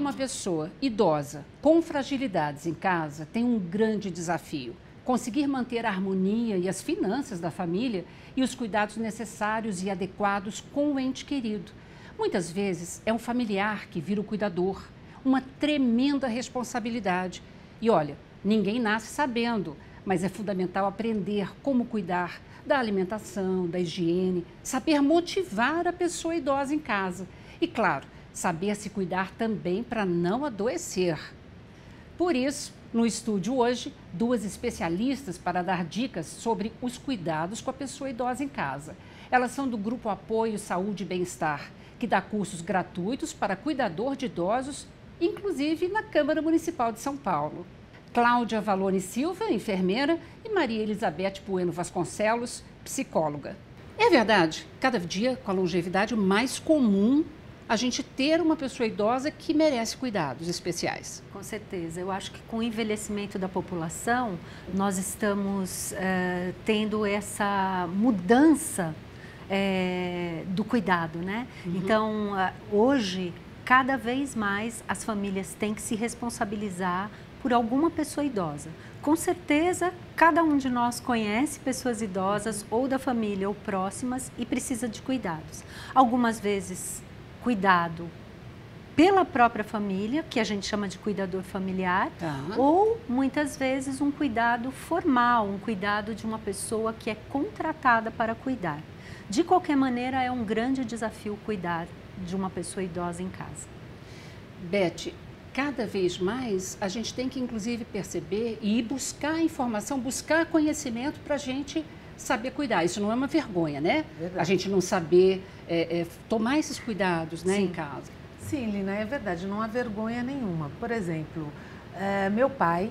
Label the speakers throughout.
Speaker 1: uma pessoa idosa com fragilidades em casa tem um grande desafio: conseguir manter a harmonia e as finanças da família e os cuidados necessários e adequados com o ente querido. Muitas vezes é um familiar que vira o cuidador, uma tremenda responsabilidade. E olha, ninguém nasce sabendo, mas é fundamental aprender como cuidar da alimentação, da higiene, saber motivar a pessoa idosa em casa e, claro, saber se cuidar também para não adoecer. Por isso, no estúdio hoje, duas especialistas para dar dicas sobre os cuidados com a pessoa idosa em casa. Elas são do Grupo Apoio Saúde e Bem-Estar, que dá cursos gratuitos para cuidador de idosos, inclusive na Câmara Municipal de São Paulo. Cláudia Valone Silva, enfermeira, e Maria Elizabeth Bueno Vasconcelos, psicóloga. É verdade, cada dia com a longevidade mais comum a gente ter uma pessoa idosa que merece cuidados especiais.
Speaker 2: Com certeza. Eu acho que com o envelhecimento da população, nós estamos tendo essa mudança do cuidado, né? Uhum. Então, hoje, cada vez mais as famílias têm que se responsabilizar por alguma pessoa idosa. Com certeza, cada um de nós conhece pessoas idosas ou da família ou próximas e precisa de cuidados. Algumas vezes, cuidado pela própria família, que a gente chama de cuidador familiar, ou muitas vezes um cuidado formal, um cuidado de uma pessoa que é contratada para cuidar. De qualquer maneira, é um grande desafio cuidar de uma pessoa idosa em casa.
Speaker 1: Beth, cada vez mais a gente tem que inclusive perceber e buscar informação, buscar conhecimento para a gente saber cuidar. Isso não é uma vergonha, né? Verdade. A gente não saber tomar esses cuidados, né, em casa.
Speaker 3: Sim, Lina, é verdade, não há vergonha nenhuma. Por exemplo, meu pai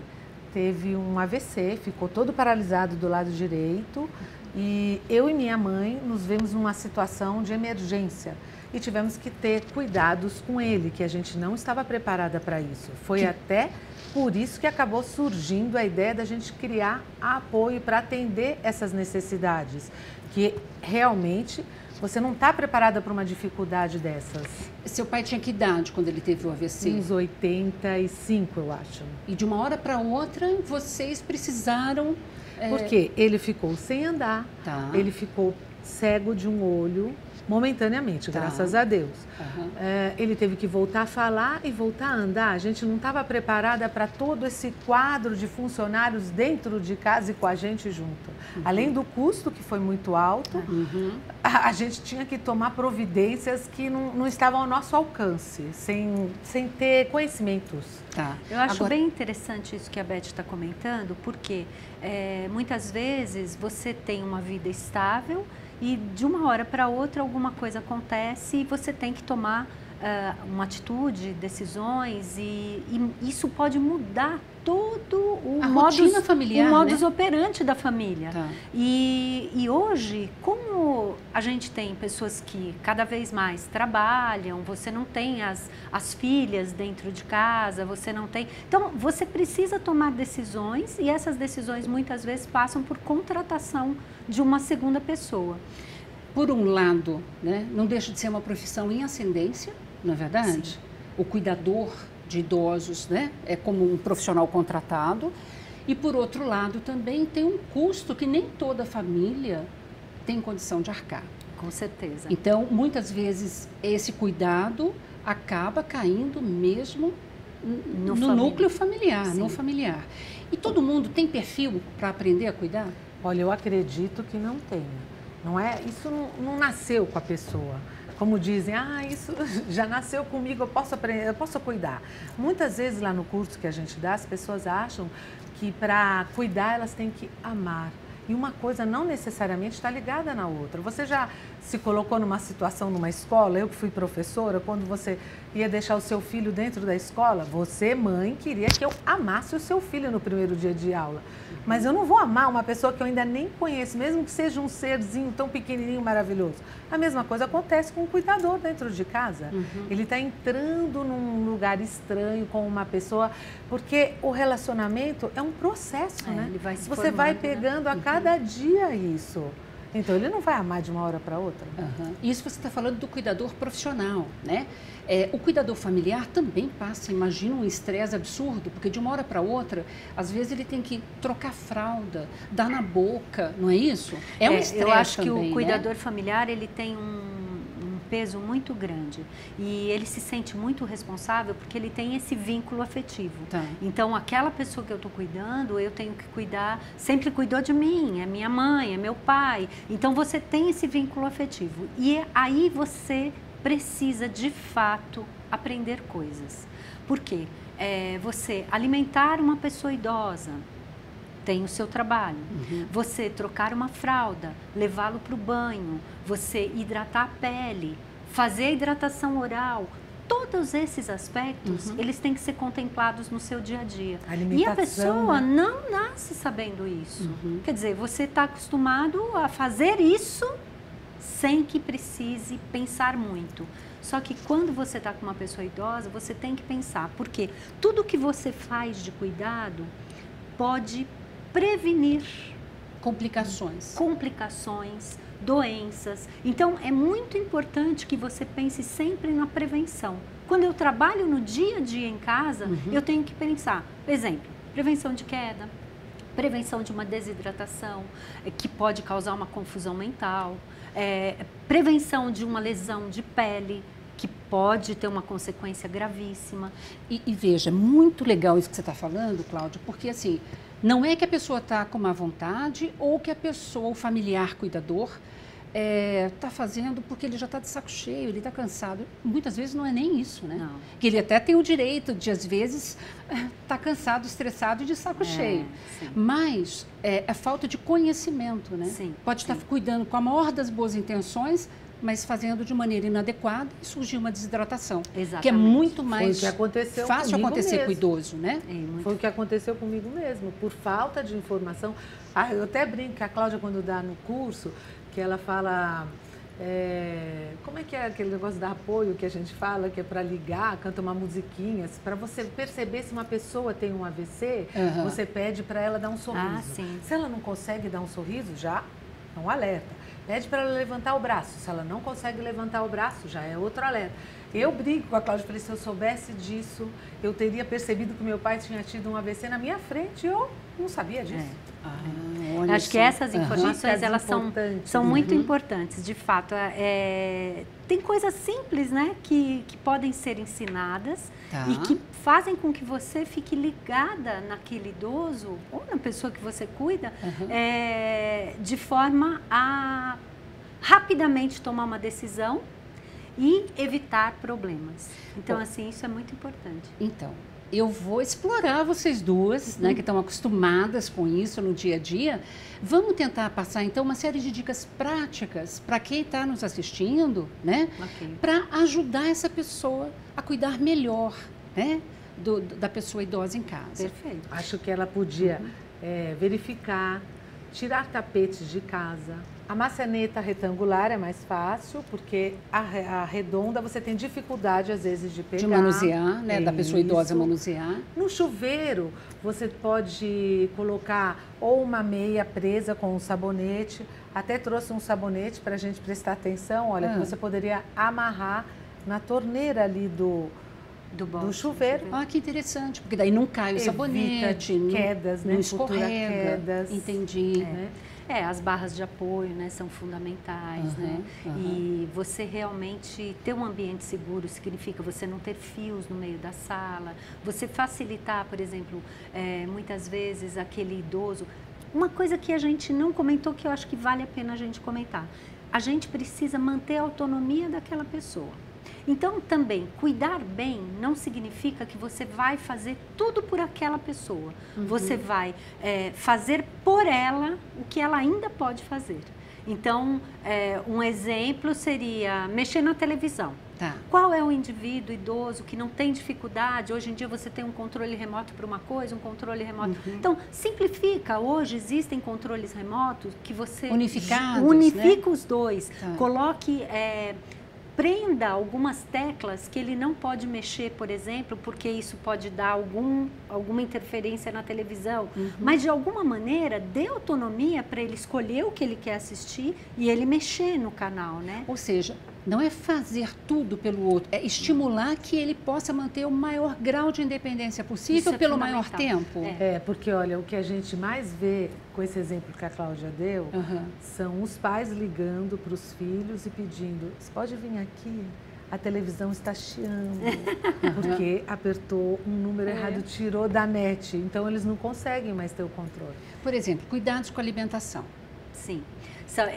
Speaker 3: teve um AVC, ficou todo paralisado do lado direito e eu e minha mãe nos vemos numa situação de emergência e tivemos que ter cuidados com ele, que a gente não estava preparada para isso. Foi até por isso que acabou surgindo a ideia da gente criar apoio para atender essas necessidades, que realmente você não está preparada para uma dificuldade dessas.
Speaker 1: Seu pai tinha que idade quando ele teve o AVC?
Speaker 3: Uns 85, eu acho.
Speaker 1: E de uma hora para outra, vocês precisaram...
Speaker 3: Porque ele ficou sem andar, ele ficou cego de um olho, momentaneamente, graças a Deus. Uhum. Ele teve que voltar a falar e voltar a andar. A gente não estava preparada para todo esse quadro de funcionários dentro de casa e com a gente junto. Uhum. Além do custo, que foi muito alto, a gente tinha que tomar providências que não estavam ao nosso alcance, sem ter conhecimentos.
Speaker 2: Eu acho bem interessante isso que a Beth está comentando, porque muitas vezes você tem uma vida estável e de uma hora para outra alguma coisa acontece e você tem que tomar uma atitude, decisões e isso pode mudar todo o
Speaker 1: rotina familiar,
Speaker 2: o modus operandi da família. E hoje, como a gente tem pessoas que cada vez mais trabalham, você não tem as filhas dentro de casa, você não tem... Então, você precisa tomar decisões e essas decisões muitas vezes passam por contratação de uma segunda pessoa.
Speaker 1: Por um lado, né, não deixa de ser uma profissão em ascendência, não é verdade? Sim. O cuidador de idosos, né, é como um profissional contratado. E, por outro lado, também tem um custo que nem toda família tem condição de arcar.
Speaker 2: Com certeza.
Speaker 1: Então, muitas vezes, esse cuidado acaba caindo mesmo no núcleo familiar, no familiar. E todo mundo tem perfil para aprender a cuidar?
Speaker 3: Olha, eu acredito que não tenha. Isso não nasceu com a pessoa. Como dizem, isso já nasceu comigo, eu posso aprender, eu posso cuidar. Muitas vezes lá no curso que a gente dá, as pessoas acham que para cuidar elas têm que amar. E uma coisa não necessariamente está ligada na outra. Você já se colocou numa situação numa escola, eu que fui professora, quando você ia deixar o seu filho dentro da escola, você, mãe, queria que eu amasse o seu filho no primeiro dia de aula. Mas eu não vou amar uma pessoa que eu ainda nem conheço, mesmo que seja um serzinho tão pequenininho, maravilhoso. A mesma coisa acontece com um cuidador dentro de casa. Ele está entrando num lugar estranho com uma pessoa, porque o relacionamento é um processo, né?
Speaker 2: Ele vai se
Speaker 3: Você vai pegando a cada dia isso. Então, ele não vai amar de uma hora para outra.
Speaker 1: Uhum. Isso você está falando do cuidador profissional, né? O cuidador familiar também passa, imagina, um estresse absurdo, porque de uma hora para outra, às vezes ele tem que trocar fralda, dar na boca, não é isso? É um estresse
Speaker 2: eu acho
Speaker 1: também,
Speaker 2: que o cuidador
Speaker 1: né?
Speaker 2: familiar, ele tem um peso muito grande e ele se sente muito responsável porque ele tem esse vínculo afetivo.
Speaker 1: Tá.
Speaker 2: Então, aquela pessoa que eu estou cuidando, eu tenho que cuidar, sempre cuidou de mim, é minha mãe, é meu pai. Então, você tem esse vínculo afetivo e aí você precisa, de fato, aprender coisas. Por quê? Você alimentar uma pessoa idosa, tem o seu trabalho.
Speaker 1: Uhum.
Speaker 2: Você trocar uma fralda, levá-lo para o banho, você hidratar a pele, fazer a hidratação oral. Todos esses aspectos, eles têm que ser contemplados no seu dia a dia. E a pessoa não nasce sabendo isso. Quer dizer, você está acostumado a fazer isso sem que precise pensar muito. Só que quando você está com uma pessoa idosa, você tem que pensar, porque tudo que você faz de cuidado pode prevenir
Speaker 1: Complicações,
Speaker 2: doenças. Então, é muito importante que você pense sempre na prevenção. Quando eu trabalho no dia a dia em casa, eu tenho que pensar, por exemplo, prevenção de queda, prevenção de uma desidratação, que pode causar uma confusão mental, prevenção de uma lesão de pele, que pode ter uma consequência gravíssima.
Speaker 1: E veja, muito legal isso que você está falando, Cláudia, porque assim, não é que a pessoa está com má vontade ou que a pessoa, o familiar cuidador, está fazendo porque ele já está de saco cheio, ele está cansado. Muitas vezes não é nem isso, né?
Speaker 2: Não.
Speaker 1: Que ele até tem o direito de, às vezes, estar cansado, estressado e de saco cheio.
Speaker 2: Sim.
Speaker 1: Mas é falta de conhecimento, né?
Speaker 2: Sim,
Speaker 1: pode estar cuidando com a maior das boas intenções, mas fazendo de maneira inadequada e surgir uma desidratação.
Speaker 2: Exatamente.
Speaker 1: Que é muito mais
Speaker 3: fácil
Speaker 1: acontecer com o idoso, né?
Speaker 3: Foi o que aconteceu comigo mesmo, por falta de informação. Eu até brinco que a Cláudia, quando dá no curso, que ela fala... como é que é aquele negócio da apoio que a gente fala, que é para ligar, canta uma musiquinha, para você perceber se uma pessoa tem um AVC, você pede para ela dar um sorriso. Se ela não consegue dar um sorriso, já é um alerta. Pede para ela levantar o braço. Se ela não consegue levantar o braço, já é outro alerta. Eu brinco com a Cláudia, falei, se eu soubesse disso, eu teria percebido que meu pai tinha tido um AVC na minha frente, eu não sabia disso.
Speaker 2: Acho que essas informações, elas são muito importantes, de fato. Tem coisas simples, né, que podem ser ensinadas e que fazem com que você fique ligada naquele idoso ou na pessoa que você cuida, de forma a rapidamente tomar uma decisão e evitar problemas. Então, assim, isso é muito importante.
Speaker 1: Então, eu vou explorar vocês duas, né, que estão acostumadas com isso no dia a dia. Vamos tentar passar, então, uma série de dicas práticas para quem está nos assistindo, né, para ajudar essa pessoa a cuidar melhor, né, da pessoa idosa em casa.
Speaker 2: Perfeito.
Speaker 3: Acho que ela podia verificar, tirar tapetes de casa. A maçaneta retangular é mais fácil, porque a redonda você tem dificuldade, às vezes, de pegar.
Speaker 1: De manusear, né? Da pessoa idosa manusear.
Speaker 3: No chuveiro, você pode colocar ou uma meia presa com um sabonete. Até trouxe um sabonete para a gente prestar atenção. Olha, que você poderia amarrar na torneira ali do chuveiro.
Speaker 1: Que interessante, porque daí não cai o sabonete,
Speaker 3: quedas,
Speaker 1: não escorrega.
Speaker 3: Quedas.
Speaker 1: Entendi.
Speaker 2: As barras de apoio, né, são fundamentais, né? E você realmente ter um ambiente seguro significa você não ter fios no meio da sala, você facilitar, por exemplo, muitas vezes aquele idoso. Uma coisa que a gente não comentou, que eu acho que vale a pena a gente comentar. A gente precisa manter a autonomia daquela pessoa. Então, também, cuidar bem não significa que você vai fazer tudo por aquela pessoa. Você vai fazer por ela o que ela ainda pode fazer. Então, um exemplo seria mexer na televisão. Qual é o indivíduo idoso que não tem dificuldade? Hoje em dia você tem um controle remoto para uma coisa, um controle remoto... Então, simplifica. Hoje existem controles remotos que você...
Speaker 1: Unificados,
Speaker 2: unifica, né? Os dois. Coloque... aprenda algumas teclas que ele não pode mexer, por exemplo, porque isso pode dar alguma interferência na televisão. Mas, de alguma maneira, dê autonomia para ele escolher o que ele quer assistir e ele mexer no canal, né?
Speaker 1: Ou seja, não é fazer tudo pelo outro, é estimular que ele possa manter o maior grau de independência possível pelo maior tempo.
Speaker 3: Porque, olha, o que a gente mais vê com esse exemplo que a Cláudia deu, são os pais ligando para os filhos e pedindo, você pode vir aqui? A televisão está chiando, porque apertou um número errado, tirou da net. Então, eles não conseguem mais ter o controle.
Speaker 1: Por exemplo, cuidados com a alimentação.
Speaker 2: Sim.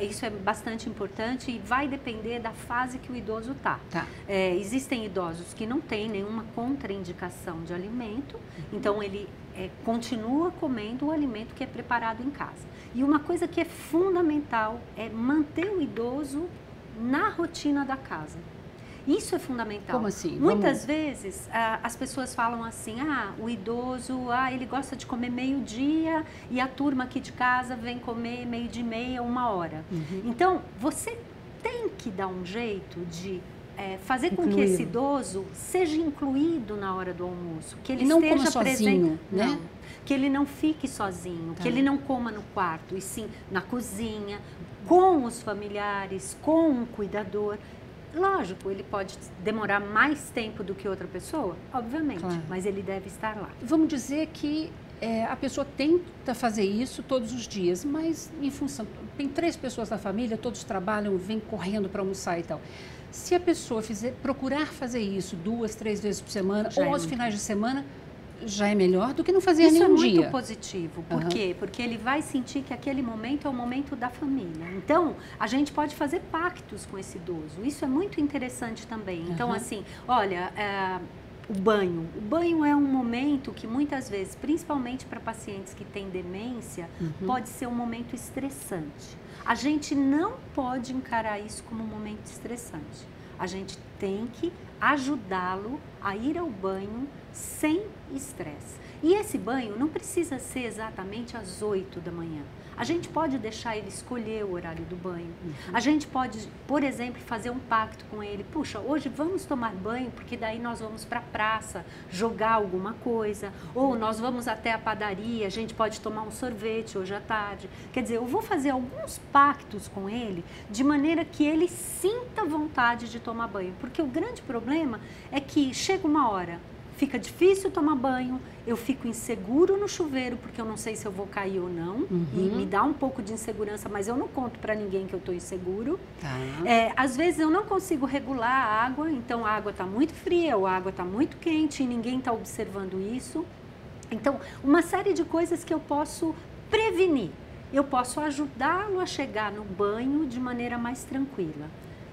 Speaker 2: Isso é bastante importante e vai depender da fase que o idoso está. Existem idosos que não têm nenhuma contraindicação de alimento, então ele continua comendo o alimento que é preparado em casa. E uma coisa que é fundamental é manter o idoso na rotina da casa. Isso é fundamental.
Speaker 1: Como assim?
Speaker 2: Muitas vezes as pessoas falam assim, o idoso, ele gosta de comer meio-dia e a turma aqui de casa vem comer meio-dia e meia, 1h. Então, você tem que dar um jeito de fazer com que esse idoso seja incluído na hora do almoço, que ele
Speaker 1: não
Speaker 2: esteja
Speaker 1: coma sozinho, né?
Speaker 2: Não, que ele não fique sozinho, que ele não coma no quarto, e sim na cozinha, com os familiares, com um cuidador. Lógico, ele pode demorar mais tempo do que outra pessoa, obviamente, mas ele deve estar lá.
Speaker 1: Vamos dizer que a pessoa tenta fazer isso todos os dias, mas em função, tem 3 pessoas na família, todos trabalham, vêm correndo para almoçar e tal. Se a pessoa procurar fazer isso 2, 3 vezes por semana ou aos finais de semana, já é melhor do que não fazer nenhum dia.
Speaker 2: Isso é muito positivo. Por quê? Porque ele vai sentir que aquele momento é o momento da família. Então, a gente pode fazer pactos com esse idoso. Isso é muito interessante também. Então, assim, olha, o banho. O banho é um momento que muitas vezes, principalmente para pacientes que têm demência, pode ser um momento estressante. A gente não pode encarar isso como um momento estressante. A gente tem que ajudá-lo a ir ao banho sem estresse. E esse banho não precisa ser exatamente às 8 da manhã. A gente pode deixar ele escolher o horário do banho. A gente pode, por exemplo, fazer um pacto com ele. Puxa, hoje vamos tomar banho, porque daí nós vamos para a praça jogar alguma coisa. Ou nós vamos até a padaria, a gente pode tomar um sorvete hoje à tarde. Quer dizer, eu vou fazer alguns pactos com ele, de maneira que ele sinta vontade de tomar banho. Porque o grande problema é que chega uma hora, fica difícil tomar banho, eu fico inseguro no chuveiro, porque eu não sei se eu vou cair ou não, e me dá um pouco de insegurança, mas eu não conto para ninguém que eu estou inseguro. Às vezes eu não consigo regular a água, então a água está muito fria, ou a água está muito quente, e ninguém está observando isso. Então, uma série de coisas que eu posso prevenir. Eu posso ajudá-lo a chegar no banho de maneira mais tranquila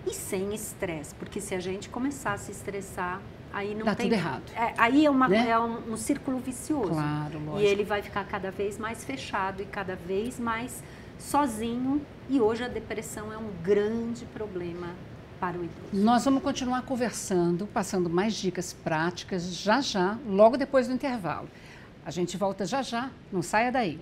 Speaker 2: e sem estresse, porque se a gente começar a se estressar, aí não tem...
Speaker 1: tudo errado.
Speaker 2: Aí é um círculo vicioso.
Speaker 1: Claro, lógico.
Speaker 2: E ele vai ficar cada vez mais fechado e cada vez mais sozinho. E hoje a depressão é um grande problema para o idoso.
Speaker 1: Nós vamos continuar conversando, passando mais dicas práticas já, logo depois do intervalo. A gente volta já, não saia daí.